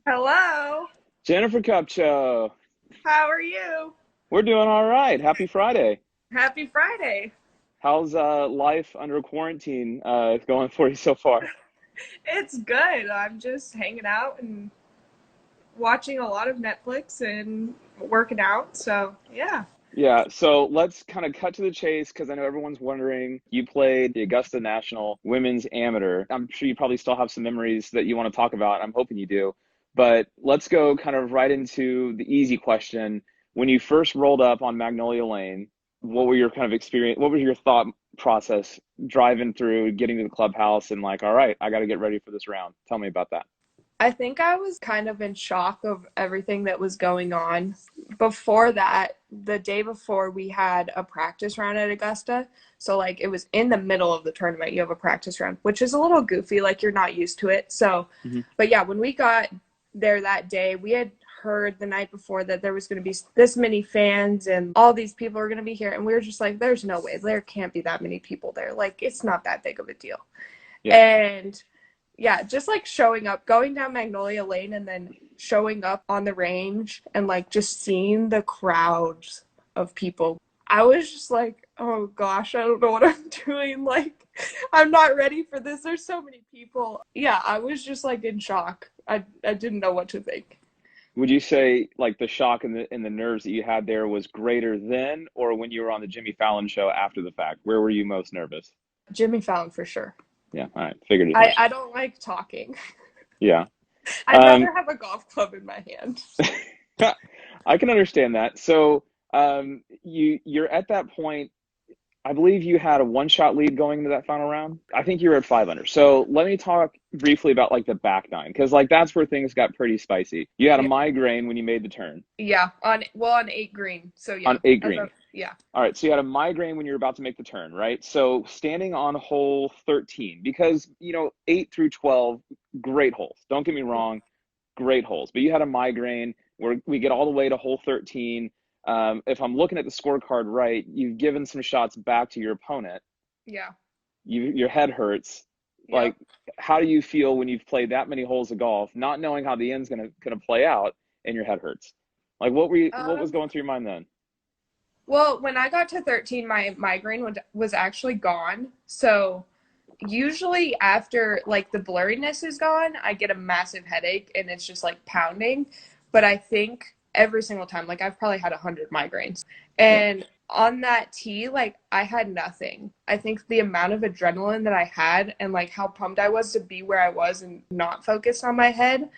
Hello. Jennifer Kupcho, How are you? we're doing all right. Happy Friday. Happy Friday. How's life under quarantine going for you so far? It's good. I'm just hanging out and watching a lot of Netflix and working out. So, yeah. Yeah, so let's kind of cut to the chase because I know everyone's wondering. You played the Augusta National Women's Amateur. I'm sure you probably still have some memories that you want to talk about. I'm hoping you do. But let's go kind of right into the easy question. When you first rolled up on Magnolia Lane, what were your kind of experience? What was your thought process driving through, getting to the clubhouse, and like, all right, I got to get ready for this round? Tell me about that. I think I was kind of in shock of everything that was going on. Before that, the day before, we had a practice round at Augusta. So, like, it was in the middle of the tournament, you have a practice round, which is a little goofy. Like, you're not used to it. So, Hmm. but yeah, when we got there that day, we had heard the night before that there was going to be this many fans and all these people are going to be here. And we were just like, there's no way. There can't be that many people there. Like, it's not that big of a deal. Yeah. And yeah, just like showing up, going down Magnolia Lane and then showing up on the range and like just seeing the crowds of people. I was just like, oh gosh, I don't know what I'm doing. Like, I'm not ready for this. There's so many people. Yeah, I was just like in shock. I didn't know what to think. Would you say like the shock and the nerves that you had there was greater then or when you were on the Jimmy Fallon show after the fact? Where were you most nervous? Jimmy Fallon for sure. Yeah, all right, figured as I much. don't like talking. Yeah. I'd Um, rather have a golf club in my hand. I can understand that. So, you're at that point. I believe you had a one shot lead going into that final round. I think you were at five under. So let me talk briefly about like the back nine because like that's where things got pretty spicy. You had a Yeah. migraine when you made the turn Yeah, on 8 green. So on yeah. eight As a green. yeah. All right, so you had a migraine when you were about to make the turn, right? So standing on hole 13, because 8 through 12, great holes. Don't get me wrong, great holes. But you had a migraine where we get all the way to hole 13. If I'm looking at the scorecard right, you've given some shots back to your opponent. Yeah. Your head hurts. Like, Yep. how do you feel when you've played that many holes of golf, not knowing how the end's gonna play out, and your head hurts? Like, what was Um, going through your mind then? well, when I got to 13, my migraine was actually gone. So usually after like the blurriness is gone, I get a massive headache and it's just like pounding. But I think every single time, like I've probably had 100 migraines. Yeah. And on that tee, like I had nothing. I think the amount of adrenaline that I had and like how pumped I was to be where I was and not focused on my head,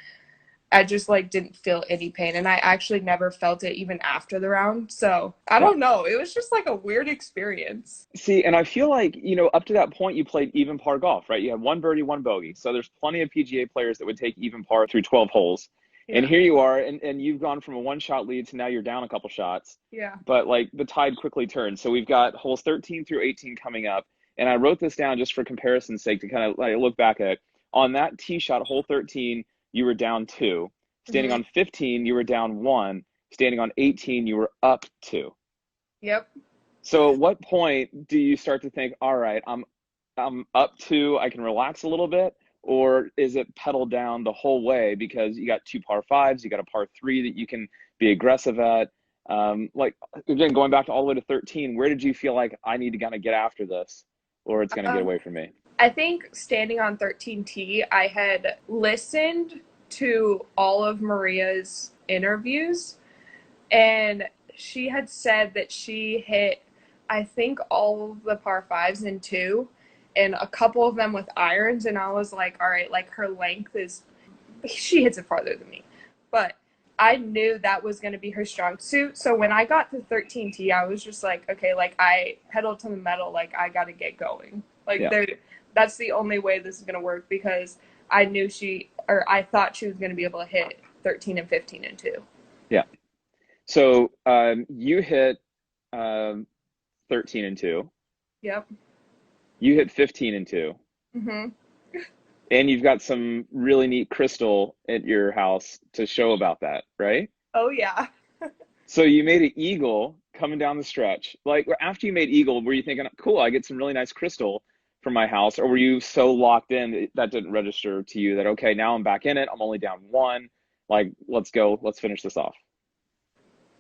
I just like didn't feel any pain and I actually never felt it even after the round. So, I Yeah. don't know. It was just like a weird experience. See, and I feel like, up to that point, you played even par golf, right? You had one birdie, one bogey. So there's plenty of PGA players that would take even par through 12 holes. And Yeah. here you are, and you've gone from a one shot lead to now you're down a couple shots. Yeah. But like the tide quickly turns. So we've got holes 13 through 18 coming up. And I wrote this down just for comparison's sake to kind of like look back at it. On that tee shot, hole 13, you were down two. Standing Mhm. on 15, you were down one. Standing on 18, you were up two. Yep. So at what point do you start to think, all right, I'm up to, I can relax a little bit, or is it pedal down the whole way because you got two par fives, you got a par three that you can be aggressive at? Like again, going back to all the way to 13, where did you feel like I need to kind of get after this, or it's going to get Um, away from me? I think standing on 13T, I had listened to all of Maria's interviews, and she had said that she hit, I think, all of the par fives in two, and a couple of them with irons. And I was like, all right, like her length is, she hits it farther than me. But I knew that was going to be her strong suit. So when I got to 13T, I was just like, okay, like I pedal to the metal, like I got to get going. Like Yeah, there, that's the only way this is going to work because I knew she, or I thought she was going to be able to hit 13 and 15 and two. yeah. So you hit um, 13 and two, Yep. you hit 15 and two, Mm-hmm. and you've got some really neat crystal at your house to show about that, right? Oh yeah. So you made an eagle coming down the stretch. Like after you made eagle, were you thinking, cool, I get some really nice crystal from my house? Or were you so locked in that didn't register to you that, okay, now I'm back in it. I'm only down one. Like, let's go, let's finish this off?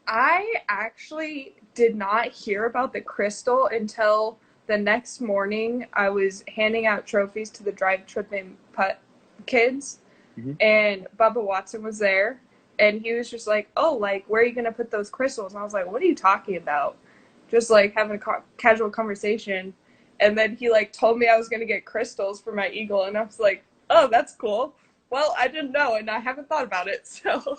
I actually did not hear about the crystal until the next morning. I was handing out trophies to the drive, trip, and putt kids, Hmm. and Bubba Watson was there, and he was just like, "Oh, like where are you gonna put those crystals?" And I was like, "What are you talking about?" Just like having a casual conversation, and then he like told me I was gonna get crystals for my eagle, and I was like, "Oh, that's cool." Well, I didn't know, and I haven't thought about it, so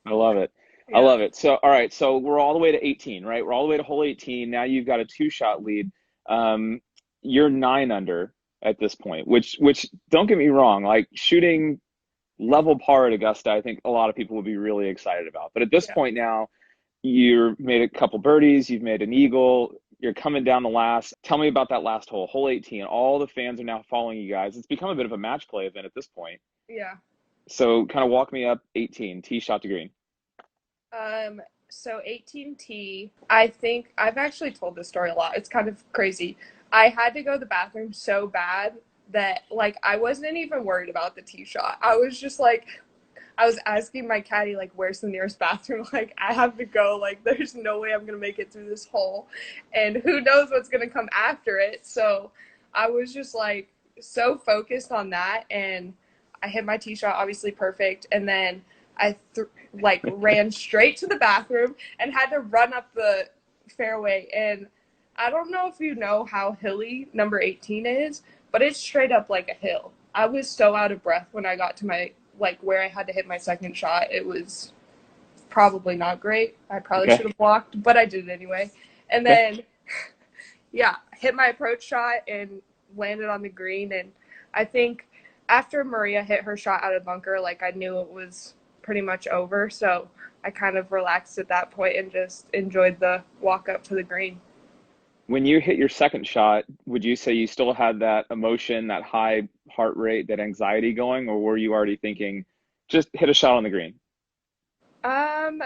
I love it. I yeah, love it. So, all right. So we're all the way to 18, right? We're all the way to hole 18. Now you've got a two-shot lead. Um, you're 9 under at this point, which don't get me wrong, like shooting level par at Augusta, I think a lot of people would be really excited about. But at this yeah, point now, you've made a couple birdies, you've made an eagle, you're coming down the last. Tell me about that last hole, hole 18. All the fans are now following you guys. It's become a bit of a match play event at this point. yeah. So kind of walk me up 18, tee shot to green. Um, so 18T, I think I've actually told this story a lot. It's kind of crazy. I had to go to the bathroom so bad that like I wasn't even worried about the tee shot. I was just like I was asking my caddy like where's the nearest bathroom? Like I have to go. Like there's no way I'm gonna make it through this hole, and who knows what's gonna come after it. So I was just like so focused on that, and I hit my tee shot obviously perfect, and then I like ran straight to the bathroom and had to run up the fairway. And I don't know if you know how hilly number 18 is, but it's straight up like a hill. I was so out of breath when I got to my like where I had to hit my second shot. It was probably not great. I probably Okay. should have walked, but I did it anyway. And Okay. then yeah, hit my approach shot and landed on the green. And I think after Maria hit her shot out of bunker, like I knew it was pretty much over. So I kind of relaxed at that point and just enjoyed the walk up to the green. When you hit your second shot, would you say you still had that emotion, that high heart rate, that anxiety going, or were you already thinking, just hit a shot on the green? Um,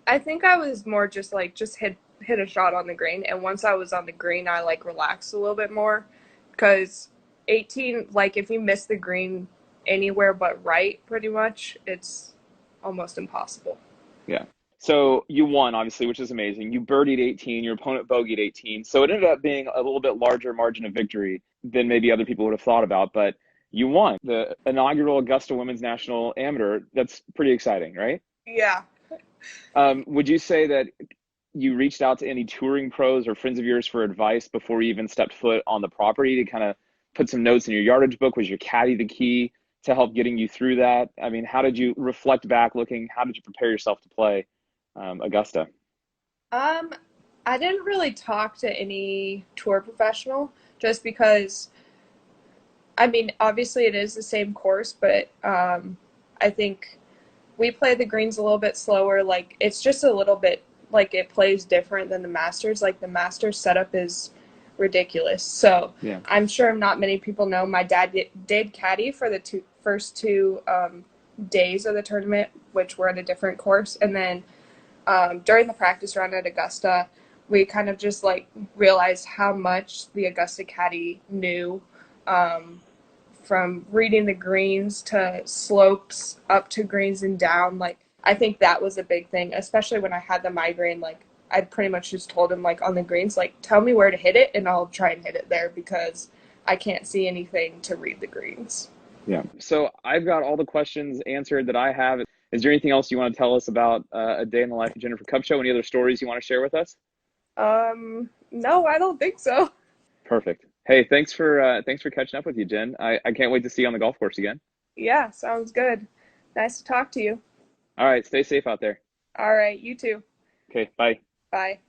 I think I was more just like just hit a shot on the green, and once I was on the green, I like relaxed a little bit more because 18, like if you miss the green anywhere but right, pretty much, it's almost impossible. Yeah. So you won, obviously, which is amazing. You birdied 18, your opponent bogeyed 18. So it ended up being a little bit larger margin of victory than maybe other people would have thought about, but you won the inaugural Augusta Women's National Amateur. That's pretty exciting, right? Yeah. Would you say that you reached out to any touring pros or friends of yours for advice before you even stepped foot on the property to kind of put some notes in your yardage book? Was your caddy the key to help getting you through that? I mean, how did you reflect back looking? How did you prepare yourself to play Augusta? Um, I didn't really talk to any tour professional just because I mean, obviously it is the same course, but I think we play the greens a little bit slower. Like it's just a little bit like it plays different than the Masters. Like the Masters setup is ridiculous. So Yeah. I'm sure not many people know. My dad did caddy for the first two days of the tournament, which were at a different course, and then during the practice round at Augusta, we kind of just like realized how much the Augusta caddy knew. Um, from reading the greens to slopes up to greens and down. Like I think that was a big thing, especially when I had the migraine. Like I pretty much just told him like on the greens, like tell me where to hit it and I'll try and hit it there because I can't see anything to read the greens. Yeah. So I've got all the questions answered that I have. Is there anything else you want to tell us about a day in the life of Jennifer Kupcho? Any other stories you want to share with us? No, I don't think so. Perfect. Hey, thanks for catching up with you, Jen. I can't wait to see you on the golf course again. Yeah, sounds good. Nice to talk to you. All right, stay safe out there. All right, you too. Okay, bye. Bye.